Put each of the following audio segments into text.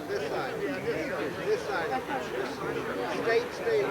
This side. This side. State.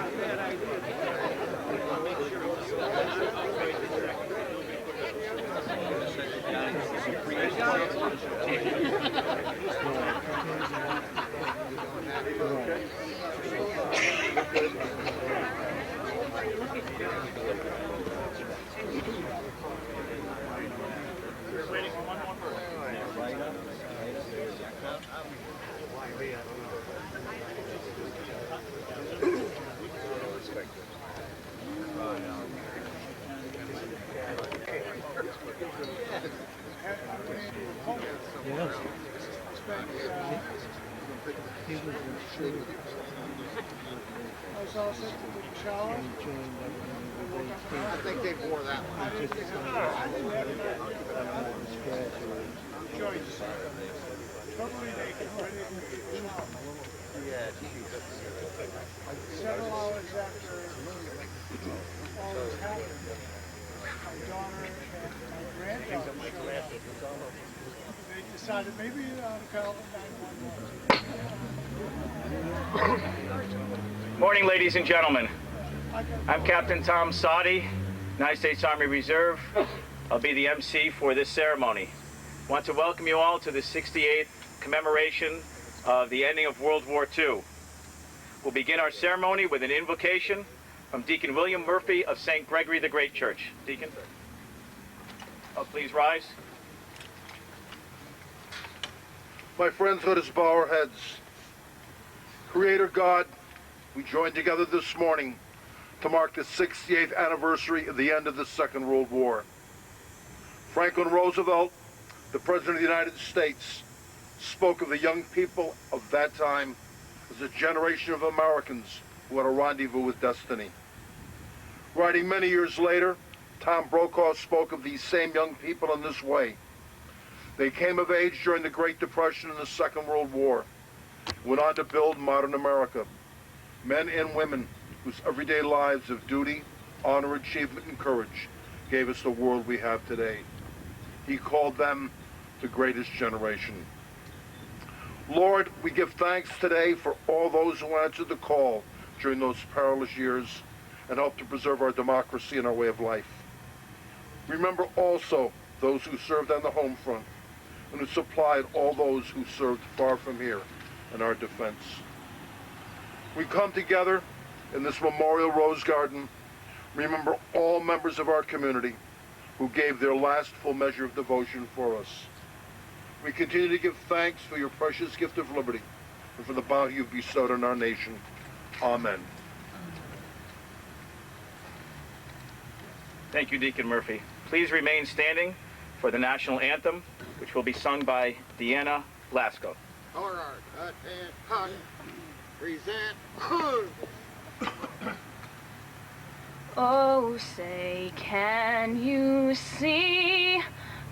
I think they wore that one. Several hours after all this happened, my daughter and my granddaughter showed up. They decided maybe you ought to call 911. Morning, ladies and gentlemen. I'm Captain Tom Soddy, United States Army Reserve. I'll be the MC for this ceremony. I want to welcome you all to the 68th commemoration of the ending of World War II. We'll begin our ceremony with an invocation from Deacon William Murphy of St. Gregory the Great Church. Deacon, please rise. My friends, let us bow our heads. Creator God, we join together this morning to mark the 68th anniversary of the end of the Second World War. Franklin Roosevelt, the President of the United States, spoke of the young people of that time as a generation of Americans who had a rendezvous with destiny. Writing many years later, Tom Brokaw spoke of these same young people in this way. They came of age during the Great Depression and the Second World War, went on to build modern America. Men and women whose everyday lives of duty, honor, achievement, and courage gave us the world we have today. He called them the greatest generation. Lord, we give thanks today for all those who answered the call during those perilous years and helped to preserve our democracy and our way of life. Remember also those who served on the home front and who supplied all those who served far from here in our defense. We come together in this memorial rose garden, remember all members of our community who gave their last full measure of devotion for us. We continue to give thanks for your precious gift of liberty and for the bounty you've bestowed on our nation. Amen. Thank you, Deacon Murphy. Please remain standing for the national anthem, which will be sung by Deanna Lasco. All right, cut and hug, present, Oh, say, can you see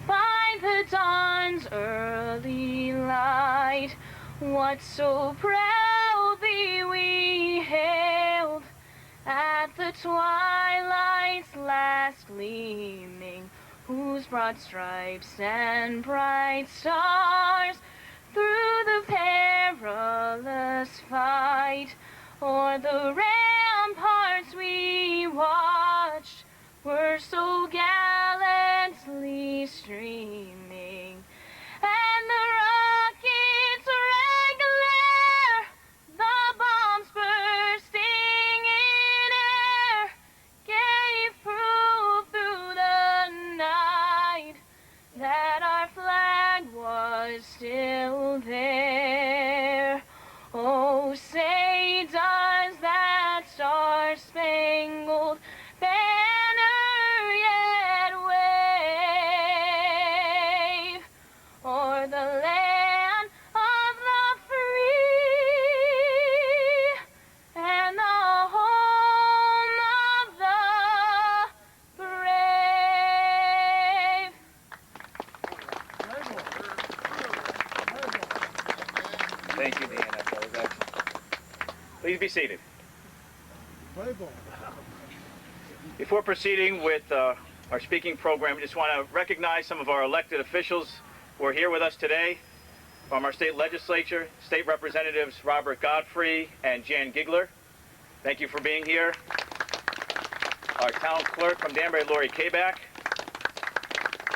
by the dawn's early light what so proudly we hailed at the twilight's last gleaming, whose broad stripes and bright stars through the perilous fight o'er the ramparts we watched were so gallantly streaming, and the rockets' regular, the bombs bursting in air, gave proof through the night that our flag was still there. Oh, say does that star-spangled banner yet wave o'er the land of the free and the home of the brave? Thank you, Deanna. That was excellent. Please be seated. Play ball. Before proceeding with our speaking program, we just want to recognize some of our elected officials who are here with us today. From our state legislature, State Representatives Robert Godfrey and Jan Gigler. Thank you for being here. Our town clerk from Danbury, Lori Kabak.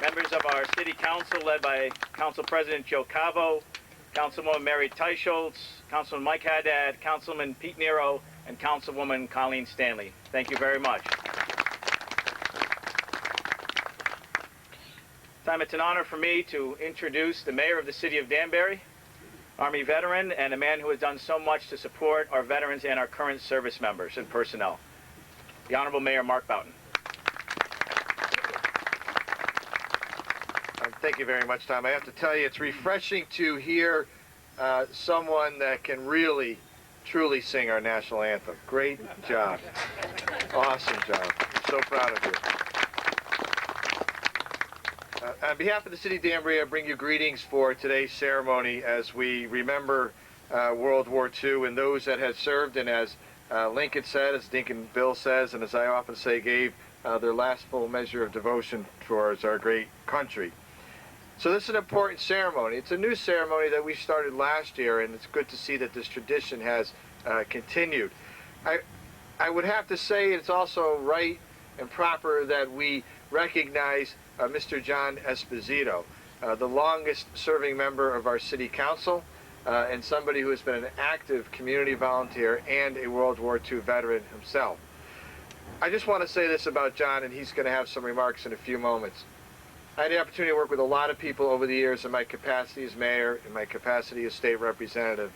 Members of our city council led by Council President Joe Cavo, Councilwoman Mary Teicholz, Councilman Mike Haddad, Councilman Pete Nero, and Councilwoman Colleen Stanley. Thank you very much. It's an honor for me to introduce the mayor of the city of Danbury, Army veteran, and a man who has done so much to support our veterans and our current service members and personnel, the Honorable Mayor Mark Boughton. Thank you very much, Tom. I have to tell you, it's refreshing to hear someone that can really, truly sing our national anthem. Great job. Awesome job. I'm so proud of you. On behalf of the City of Danbury, I bring you greetings for today's ceremony as we remember World War II and those that had served, and as Lincoln said, as Deacon Bill says, and as I often say, gave their last full measure of devotion towards our great country. So this is an important ceremony. It's a new ceremony that we started last year, and it's good to see that this tradition has continued. I would have to say it's also right and proper that we recognize Mr. John Esposito, the longest serving member of our city council, and somebody who has been an active community volunteer and a World War II veteran himself. I just want to say this about John, and he's going to have some remarks in a few moments. I had the opportunity to work with a lot of people over the years in my capacity as mayor, in my capacity as state representative.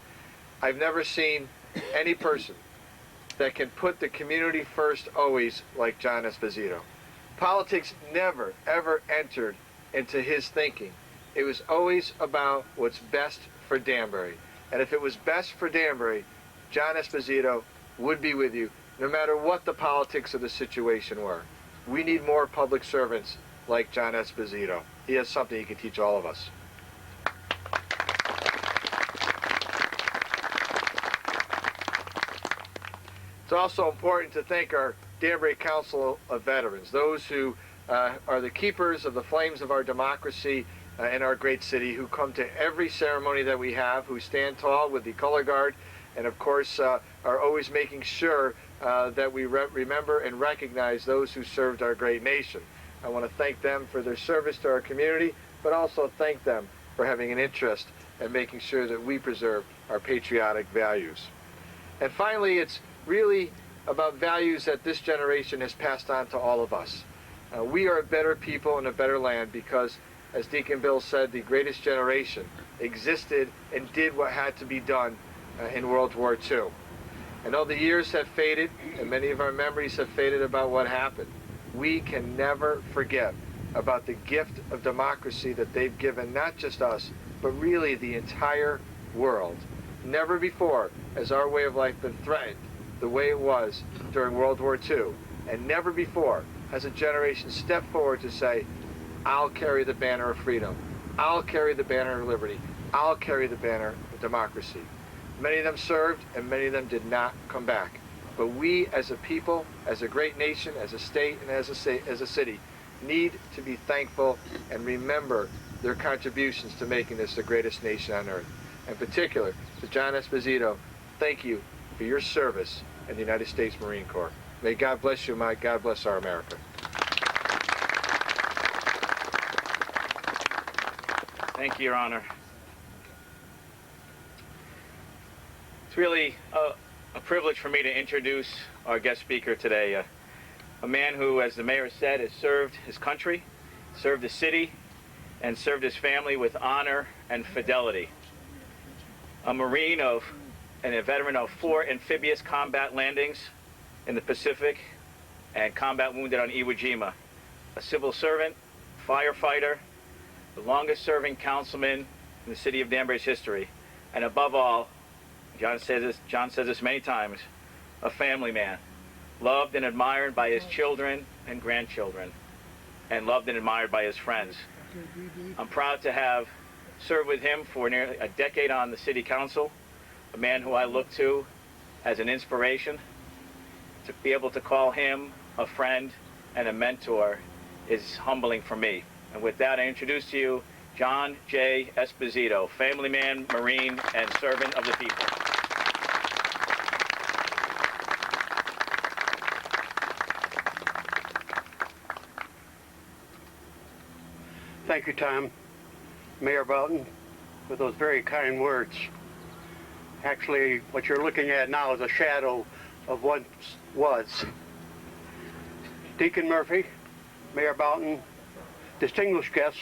I've never seen any person that can put the community first always like John Esposito. Politics never, ever entered into his thinking. It was always about what's best for Danbury. And if it was best for Danbury, John Esposito would be with you, no matter what the politics of the situation were. We need more public servants like John Esposito. He has something he can teach all of us. It's also important to thank our Danbury Council of Veterans, those who are the keepers of the flames of our democracy in our great city, who come to every ceremony that we have, who stand tall with the color guard, and of course are always making sure that we remember and recognize those who served our great nation. I want to thank them for their service to our community, but also thank them for having an interest in making sure that we preserve our patriotic values. And finally, it's really about values that this generation has passed on to all of us. We are a better people and a better land because, as Deacon Bill said, the greatest generation existed and did what had to be done in World War II. And though the years have faded and many of our memories have faded about what happened, we can never forget about the gift of democracy that they've given not just us, but really the entire world. Never before has our way of life been threatened the way it was during World War II, and never before has a generation stepped forward to say, I'll carry the banner of freedom, I'll carry the banner of liberty, I'll carry the banner of democracy. Many of them served, and many of them did not come back. But we as a people, as a great nation, as a state, and as a city, need to be thankful and remember their contributions to making this the greatest nation on earth. In particular, to John Esposito, thank you for your service in the United States Marine Corps. May God bless you, Mike. God bless our America. Thank you, Your Honor. It's really a privilege for me to introduce our guest speaker today, a man who, as the mayor said, has served his country, served the city, and served his family with honor and fidelity. A Marine and a veteran of 4 amphibious combat landings in the Pacific and combat wounded on Iwo Jima. A civil servant, firefighter, the longest serving councilman in the city of Danbury's history, and above all, John says this many times, a family man, loved and admired by his children and grandchildren, and loved and admired by his friends. I'm proud to have served with him for nearly a decade on the city council, a man who I look to as an inspiration to be able to call him a friend and a mentor is humbling for me. And with that, I introduce to you John J. Esposito, family man, Marine, and servant of the people. Thank you, Tom. Mayor Belton, for those very kind words. Actually, what you're looking at now is a shadow of what was. Deacon Murphy, Mayor Belton, distinguished guests,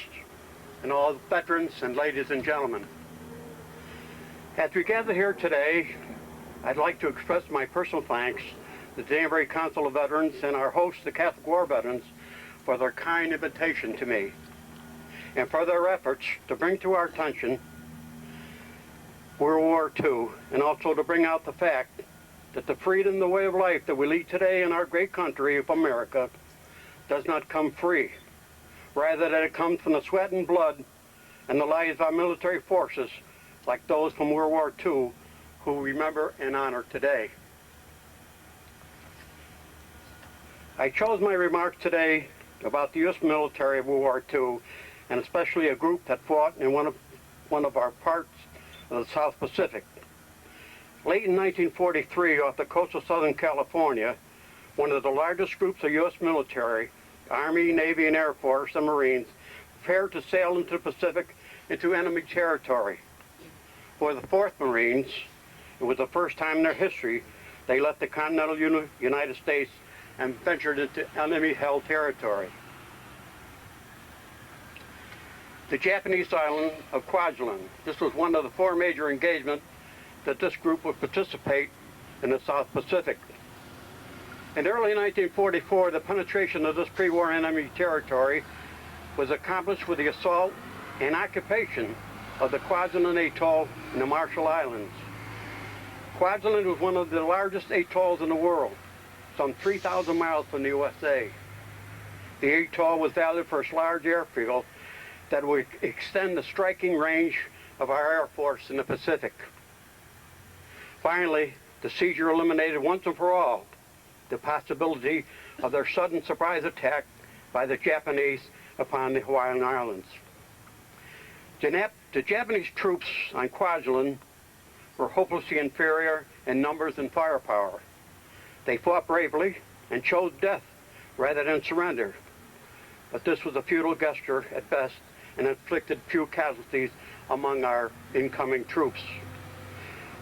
and all veterans and ladies and gentlemen. As we gather here today, I'd like to express my personal thanks to the Danbury Council of Veterans and our host, the Catholic War Veterans, for their kind invitation to me, and for their efforts to bring to our attention World War II, and also to bring out the fact that the freedom, the way of life that we lead today in our great country of America does not come free. Rather, that it comes from the sweat and blood and the lives of our military forces, like those from World War II, who we remember and honor today. I chose my remarks today about the U.S. military of World War II, and especially a group that fought in one of our parts of the South Pacific. Late in 1943, off the coast of Southern California, one of the largest groups of U.S. military, Army, Navy, and Air Force, and Marines, prepared to sail into the Pacific into enemy territory. For the 4th Marines, it was the first time in their history they left the continental United States and ventured into enemy-held territory. The Japanese island of Kwajalein. This was one of the 4 major engagements that this group would participate in the South Pacific. In early 1944, the penetration of this pre-war enemy territory was accomplished with the assault and occupation of the Kwajalein Atoll in the Marshall Islands. Kwajalein was one of the largest atolls in the world, some 3,000 miles from the USA. The atoll was valued for its large airfield that would extend the striking range of our Air Force in the Pacific. Finally, the seizure eliminated once and for all the possibility of their sudden surprise attack by the Japanese upon the Hawaiian Islands. The Japanese troops on Kwajalein were hopelessly inferior in numbers and firepower. They fought bravely and chose death rather than surrender. But this was a futile gesture at best and inflicted few casualties among our incoming troops.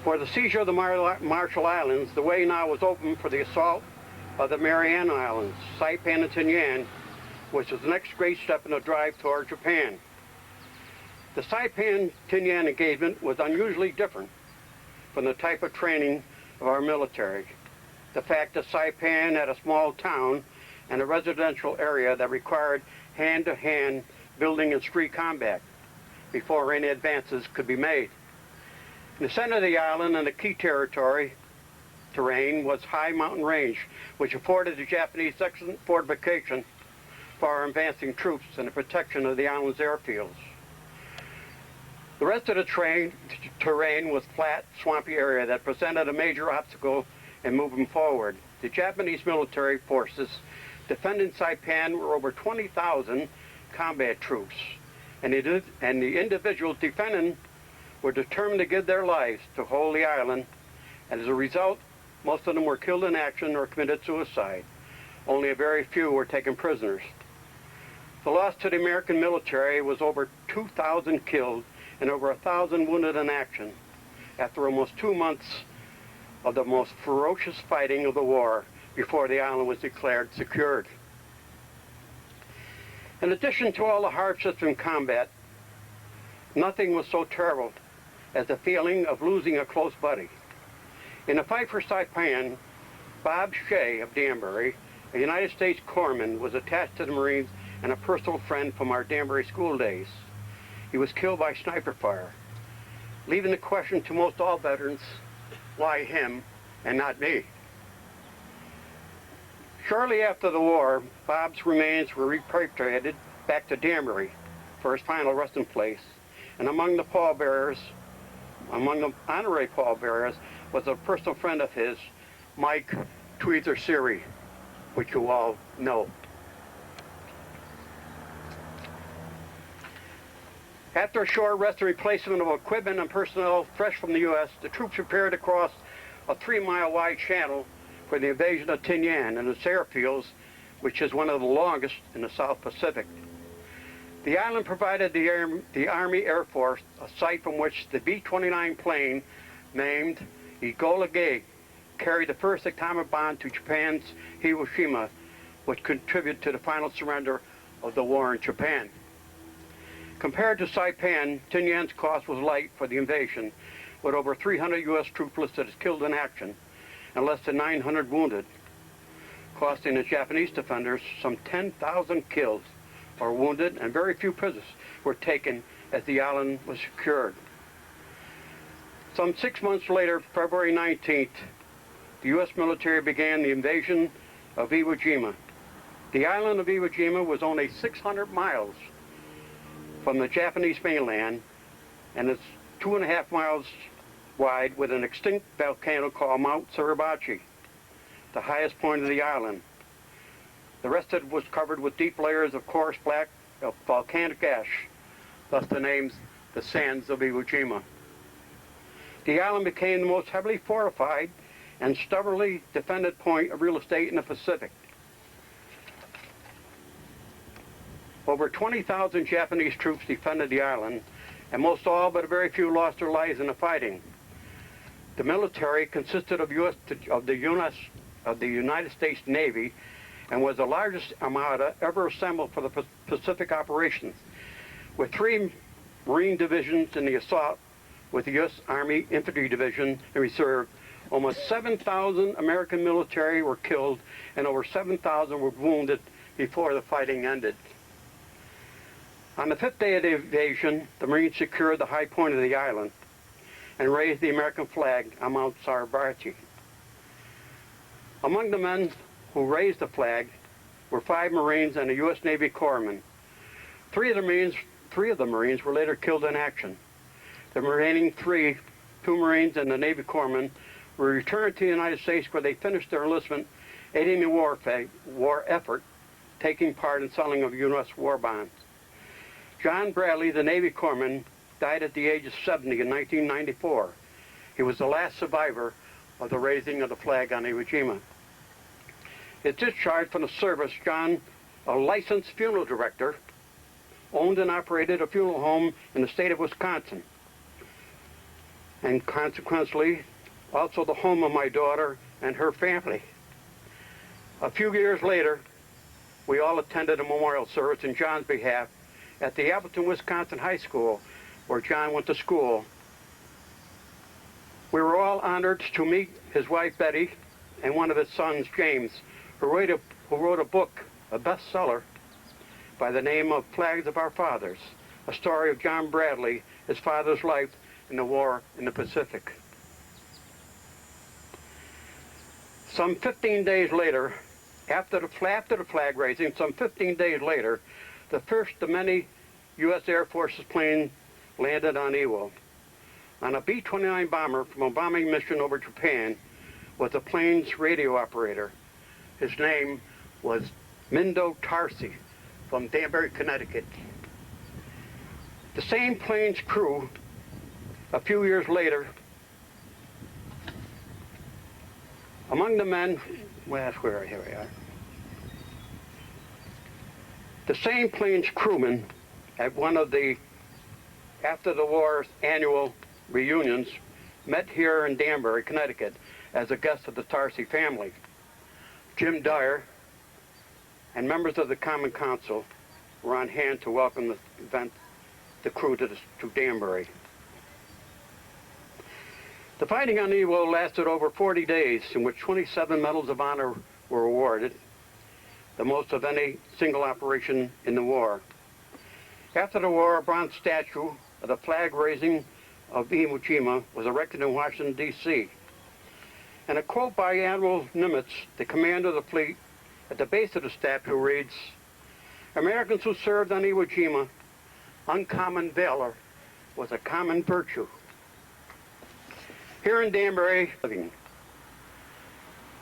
For the seizure of the Marshall Islands, the way now was open for the assault of the Mariana Islands, Saipan and Tinian, which was the next great step in the drive toward Japan. The Saipan-Tinian engagement was unusually different from the type of training of our military. The fact that Saipan had a small town and a residential area that required hand-to-hand building and street combat before any advances could be made. In the center of the island and the key terrain was high mountain range, which afforded the Japanese excellent fortification for our advancing troops and the protection of the island's airfields. The rest of the terrain was flat, swampy area that presented a major obstacle in moving forward. The Japanese military forces defending Saipan were over 20,000 combat troops, and the individuals defending were determined to give their lives to hold the island, and as a result, most of them were killed in action or committed suicide. Only a very few were taken prisoners. The loss to the American military was over 2,000 killed and over 1,000 wounded in action after almost 2 months of the most ferocious fighting of the war before the island was declared secured. In addition to all the hardships in combat, nothing was so terrible as the feeling of losing a close buddy. In the fight for Saipan, Bob Shea of Danbury, a United States corpsman, was attached to the Marines and a personal friend from our Danbury school days. He was killed by sniper fire, leaving the question to most all veterans, why him and not me? Shortly after the war, Bob's remains were repatriated back to Danbury for his final resting place, and among the honorary pallbearers, was a personal friend of his, Mike Tweezer Series, which you all know. After a short rest and replacement of equipment and personnel fresh from the U.S., the troops prepared to cross a 3-mile wide channel for the invasion of Tinian and its airfields, which is one of the longest in the South Pacific. The island provided the Army Air Force a site from which the B-29 plane named Enola Gay carried the first atomic bomb to Japan's Hiroshima, which contributed to the final surrender of the war in Japan. Compared to Saipan, Tinian's cost was light for the invasion, with over 300 U.S. troops listed as killed in action and less than 900 wounded, costing the Japanese defenders some 10,000 killed or wounded, and very few prisoners were taken as the island was secured. Some 6 months later, February 19th, the U.S. military began the invasion of Iwo Jima. The island of Iwo Jima was only 600 miles from the Japanese mainland, and it's 2.5 miles wide, with an extinct volcano called Mount Suribachi, the highest point of the island. The rest of it was covered with deep layers of coarse black volcanic ash, thus the names the Sands of Iwo Jima. The island became the most heavily fortified and stubbornly defended point of real estate in the Pacific. Over 20,000 Japanese troops defended the island, and most all but a very few lost their lives in the fighting. The military consisted of the United States Navy and was the largest armada ever assembled for the Pacific operations, with 3 Marine divisions in the assault, with the U.S. Army Infantry Division in reserve. Almost 7,000 American military were killed and over 7,000 were wounded before the fighting ended. On the 5th day of the invasion, the Marines secured the high point of the island and raised the American flag on Mount Suribachi. Among the men who raised the flag were 5 Marines and a U.S. Navy corpsman. 3 of the Marines were later killed in action. The remaining 2 Marines and the Navy corpsman were returned to the United States, where they finished their enlistment, aiding the war effort, taking part in selling of U.S. war bonds. John Bradley, the Navy corpsman, died at the age of 70 in 1994. He was the last survivor of the raising of the flag on Iwo Jima. His discharge from the service, John, a licensed funeral director, owned and operated a funeral home in the state of Wisconsin, and consequently also the home of my daughter and her family. A few years later, we all attended a memorial service in John's behalf at the Appleton, Wisconsin High School, where John went to school. We were all honored to meet his wife, Betty, and one of his sons, James, who wrote a book, a bestseller, by the name of Flags of Our Fathers, a story of John Bradley, his father's life in the war in the Pacific. Some 15 days later, after the flag raising, some 15 days later, the first of many U.S. Air Force's planes landed on Iwo. On a B-29 bomber from a bombing mission over Japan was the plane's radio operator. His name was Mindo Tarsi from Danbury, Connecticut. The same plane's crew, a few years later, among the men, well, that's where, here we are. The same plane's crewman at one of the after the war's annual reunions met here in Danbury, Connecticut, as a guest of the Tarsi family. Jim Dyer and members of the Common Council were on hand to welcome the crew to Danbury. The fighting on Iwo lasted over 40 days, in which 27 Medals of Honor were awarded, the most of any single operation in the war. After the war, a bronze statue of the flag raising of Iwo Jima was erected in Washington, D.C. And a quote by Admiral Nimitz, the commander of the fleet, at the base of the statue reads, "Americans who served on Iwo Jima, uncommon valor was a common virtue." Here in Danbury,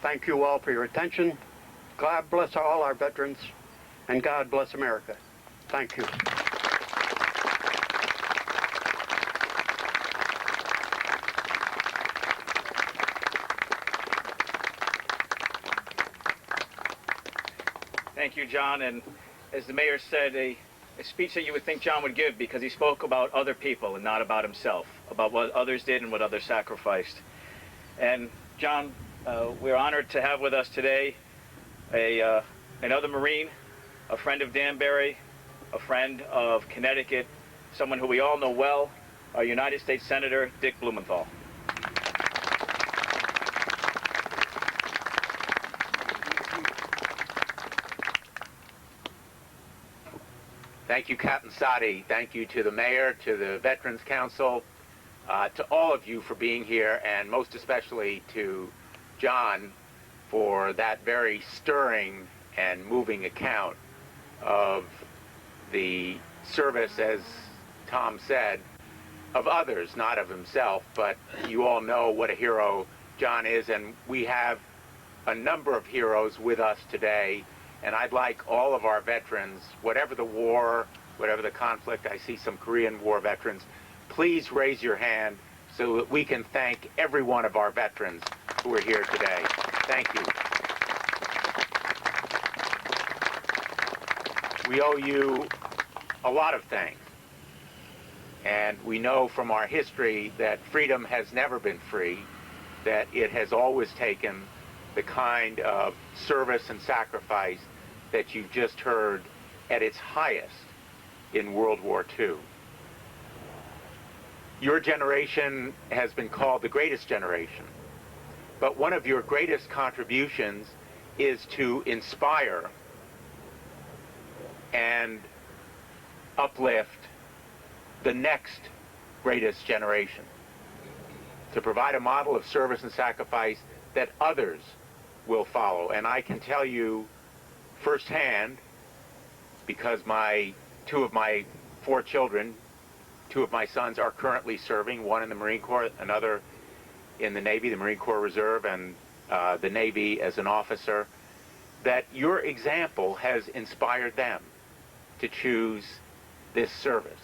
Thank you all for your attention. God bless all our veterans, and God bless America. Thank you. Thank you, John. And as the mayor said, a speech that you would think John would give, because he spoke about other people and not about himself, about what others did and what others sacrificed. And John, we're honored to have with us today another Marine, a friend of Danbury, a friend of Connecticut, someone who we all know well, our United States Senator, Dick Blumenthal. Thank you, Captain Sadi. Thank you to the mayor, to the Veterans Council, to all of you for being here, and most especially to John for that very stirring and moving account of the service, as Tom said, of others, not of himself. But you all know what a hero John is, and we have a number of heroes with us today. And I'd like all of our veterans, whatever the war, whatever the conflict, I see some Korean War veterans, please raise your hand so that we can thank every one of our veterans who are here today. Thank you. We owe you a lot of thanks. And we know from our history that freedom has never been free, that it has always taken the kind of service and sacrifice that you've just heard at its highest in World War II. Your generation has been called the greatest generation, but one of your greatest contributions is to inspire and uplift the next greatest generation, to provide a model of service and sacrifice that others will follow. And I can tell you firsthand, because two of my 4 children, 2 of my sons are currently serving, one in the Marine Corps, another in the Navy, the Marine Corps Reserve, and the Navy as an officer, that your example has inspired them to choose this service.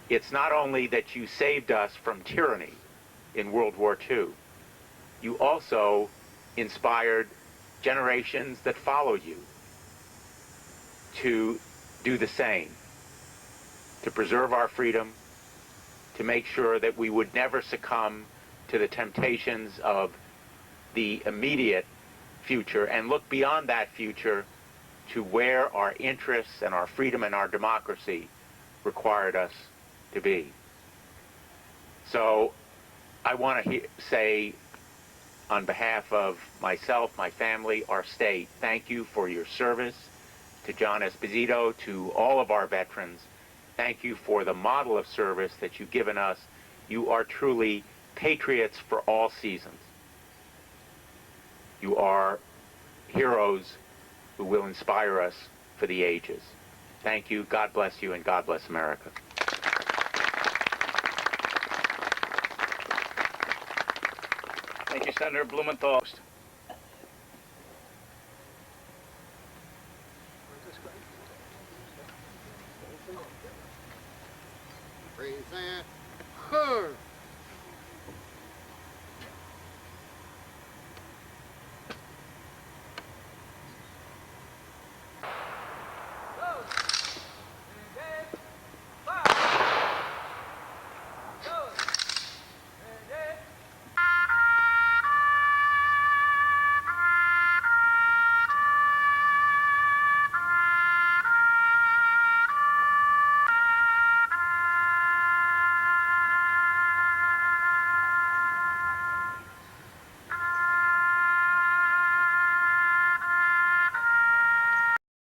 It's not only that you saved us from tyranny in World War II, you also inspired generations that follow you to do the same, to preserve our freedom, to make sure that we would never succumb to the temptations of the immediate future and look beyond that future to where our interests and our freedom and our democracy required us to be. So I want to say, on behalf of myself, my family, our state, thank you for your service. To John Esposito, to all of our veterans, thank you for the model of service that you've given us. You are truly patriots for all seasons. You are heroes who will inspire us for the ages. Thank you, God bless you, and God bless America. Thank you, Senator Blumenthal.